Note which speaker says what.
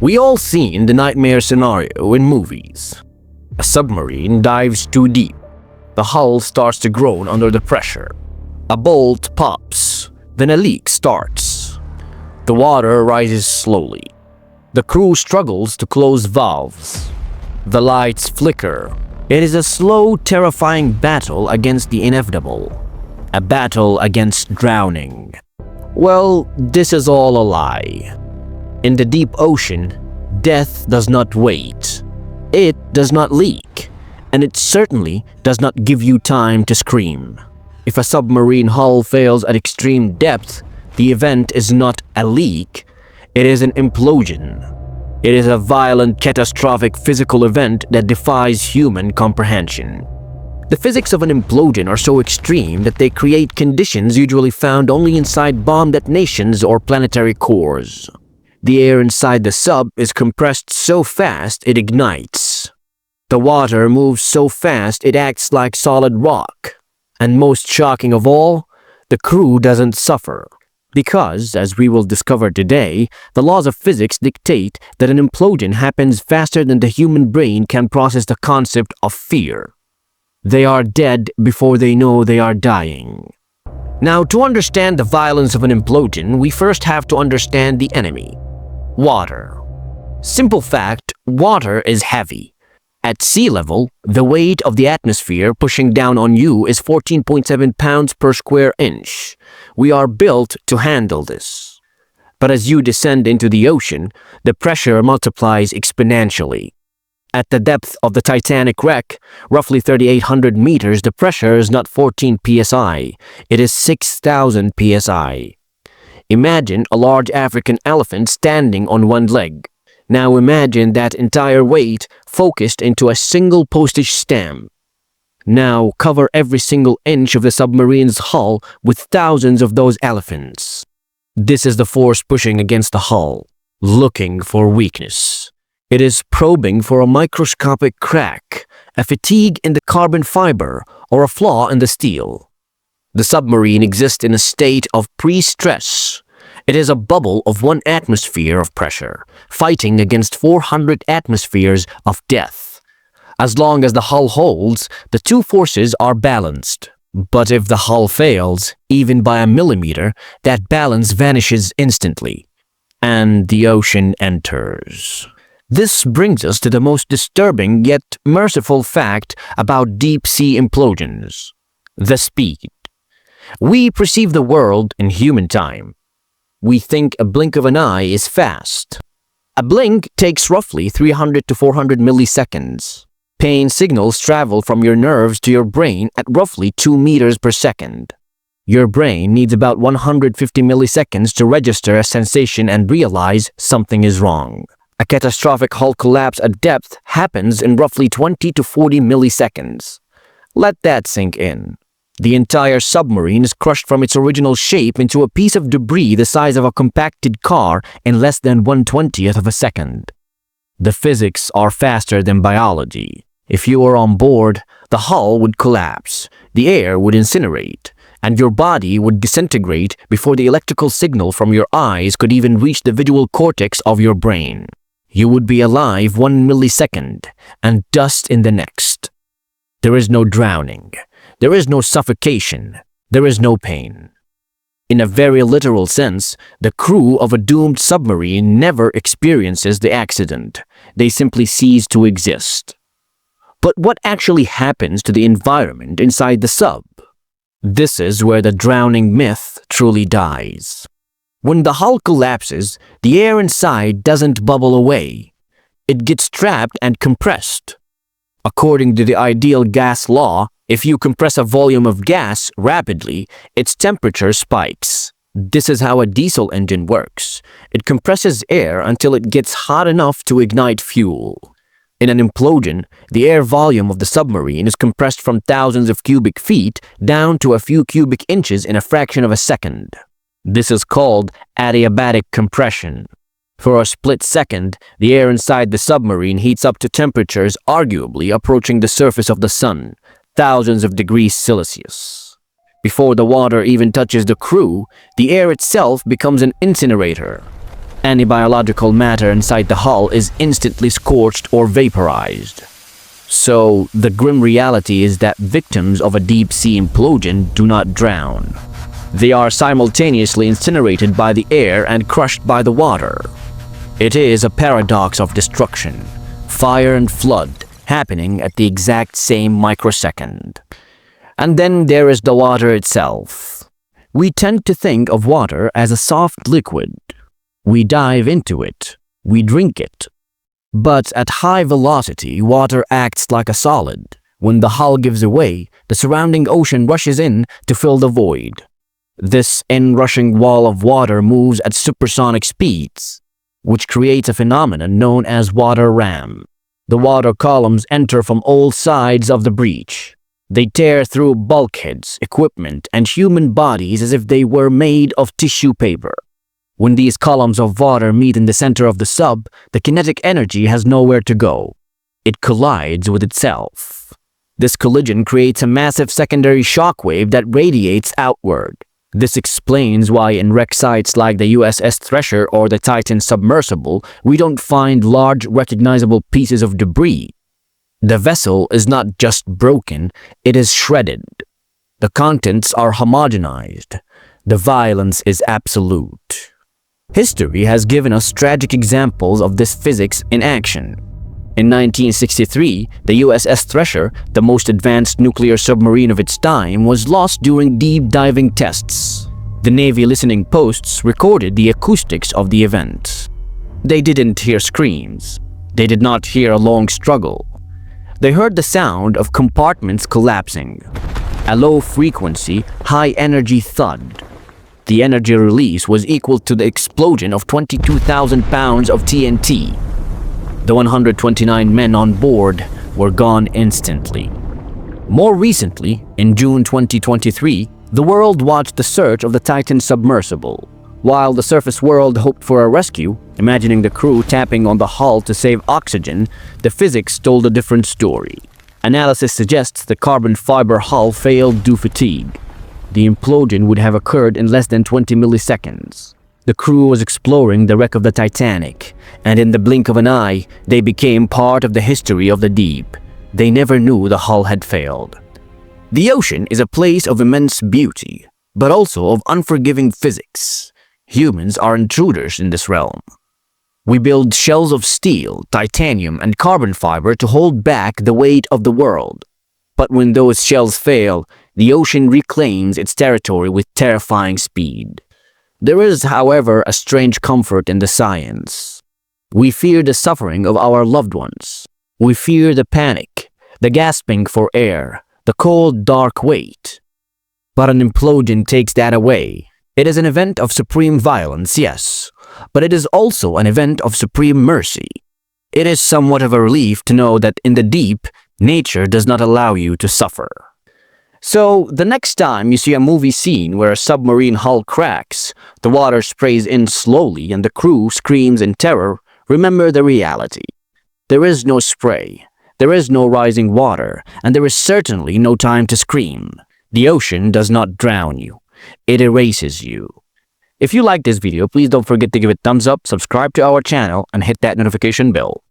Speaker 1: We all seen the nightmare scenario in movies. A submarine dives too deep. The hull starts to groan under the pressure. A bolt pops, then a leak starts. The water rises slowly. The crew struggles to close valves. The lights flicker. It is a slow, terrifying battle against the inevitable. A battle against drowning. Well, this is all a lie. In the deep ocean, death does not wait. It does not leak. And it certainly does not give you time to scream. If a submarine hull fails at extreme depth, the event is not a leak. It is an implosion. It is a violent, catastrophic physical event that defies human comprehension. The physics of an implosion are so extreme that they create conditions usually found only inside bomb detonations or planetary cores. The air inside the sub is compressed so fast it ignites. The water moves so fast it acts like solid rock. And most shocking of all, the crew doesn't suffer. Because, as we will discover today, the laws of physics dictate that an implosion happens faster than the human brain can process the concept of fear. They are dead before they know they are dying. Now, to understand the violence of an implosion, we first have to understand the enemy. Water. Simple fact, water is heavy. At sea level, the weight of the atmosphere pushing down on you is 14.7 pounds per square inch. We are built to handle this. But as you descend into the ocean, the pressure multiplies exponentially. At the depth of the Titanic wreck, roughly 3,800 meters, the pressure is not 14 psi, it is 6,000 psi. Imagine a large African elephant standing on one leg. Now imagine that entire weight focused into a single postage stamp. Now cover every single inch of the submarine's hull with thousands of those elephants. This is the force pushing against the hull, looking for weakness. It is probing for a microscopic crack, a fatigue in the carbon fiber, or a flaw in the steel. The submarine exists in a state of pre-stress. It is a bubble of 1 atmosphere of pressure, fighting against 400 atmospheres of death. As long as the hull holds, the two forces are balanced. But if the hull fails, even by a millimeter, that balance vanishes instantly. And the ocean enters. This brings us to the most disturbing yet merciful fact about deep-sea implosions. The speed. We perceive the world in human time. We think a blink of an eye is fast. A blink takes roughly 300 to 400 milliseconds. Pain signals travel from your nerves to your brain at roughly 2 meters per second. Your brain needs about 150 milliseconds to register a sensation and realize something is wrong. A catastrophic hull collapse at depth happens in roughly 20 to 40 milliseconds. Let that sink in. The entire submarine is crushed from its original shape into a piece of debris the size of a compacted car in less than 1/20th of a second. The physics are faster than biology. If you were on board, the hull would collapse, the air would incinerate, and your body would disintegrate before the electrical signal from your eyes could even reach the visual cortex of your brain. You would be alive 1 millisecond and dust in the next. There is no drowning. There is no suffocation. There is no pain. In a very literal sense, the crew of a doomed submarine never experiences the accident. They simply cease to exist. But what actually happens to the environment inside the sub? This is where the drowning myth truly dies. When the hull collapses, the air inside doesn't bubble away. It gets trapped and compressed. According to the ideal gas law, if you compress a volume of gas rapidly, its temperature spikes. This is how a diesel engine works. It compresses air until it gets hot enough to ignite fuel. In an implosion, the air volume of the submarine is compressed from thousands of cubic feet down to a few cubic inches in a fraction of a second. This is called adiabatic compression. For a split second, the air inside the submarine heats up to temperatures arguably approaching the surface of the sun, thousands of degrees Celsius. Before the water even touches the crew, the air itself becomes an incinerator. Any biological matter inside the hull is instantly scorched or vaporized. So, the grim reality is that victims of a deep-sea implosion do not drown. They are simultaneously incinerated by the air and crushed by the water. It is a paradox of destruction, fire and flood, happening at the exact same microsecond. And then there is the water itself. We tend to think of water as a soft liquid. We dive into it. We drink it. But at high velocity, water acts like a solid. When the hull gives away, the surrounding ocean rushes in to fill the void. This inrushing wall of water moves at supersonic speeds, which creates a phenomenon known as water ram. The water columns enter from all sides of the breach. They tear through bulkheads, equipment, and human bodies as if they were made of tissue paper. When these columns of water meet in the center of the sub, the kinetic energy has nowhere to go. It collides with itself. This collision creates a massive secondary shockwave that radiates outward. This explains why in wreck sites like the USS Thresher or the Titan submersible, we don't find large recognizable pieces of debris. The vessel is not just broken, it is shredded. The contents are homogenized. The violence is absolute. History has given us tragic examples of this physics in action. In 1963, the USS Thresher, the most advanced nuclear submarine of its time, was lost during deep diving tests. The Navy listening posts recorded the acoustics of the event. They didn't hear screams. They did not hear a long struggle. They heard the sound of compartments collapsing, a low-frequency, high-energy thud. The energy release was equal to the explosion of 22,000 pounds of TNT. The 129 men on board were gone instantly. More recently, in June 2023, the world watched the search of the Titan submersible. While the surface world hoped for a rescue, imagining the crew tapping on the hull to save oxygen, the physics told a different story. Analysis suggests the carbon fiber hull failed due to fatigue. The implosion would have occurred in less than 20 milliseconds. The crew was exploring the wreck of the Titanic, and in the blink of an eye, they became part of the history of the deep. They never knew the hull had failed. The ocean is a place of immense beauty, but also of unforgiving physics. Humans are intruders in this realm. We build shells of steel, titanium, and carbon fiber to hold back the weight of the world. But when those shells fail, the ocean reclaims its territory with terrifying speed. There is, however, a strange comfort in the science. We fear the suffering of our loved ones. We fear the panic, the gasping for air, the cold, dark weight. But an implosion takes that away. It is an event of supreme violence, yes, but it is also an event of supreme mercy. It is somewhat of a relief to know that in the deep, nature does not allow you to suffer. So, the next time you see a movie scene where a submarine hull cracks, the water sprays in slowly and the crew screams in terror, remember the reality. There is no spray, there is no rising water, and there is certainly no time to scream. The ocean does not drown you, it erases you. If you like this video, please don't forget to give it a thumbs up, subscribe to our channel, and hit that notification bell.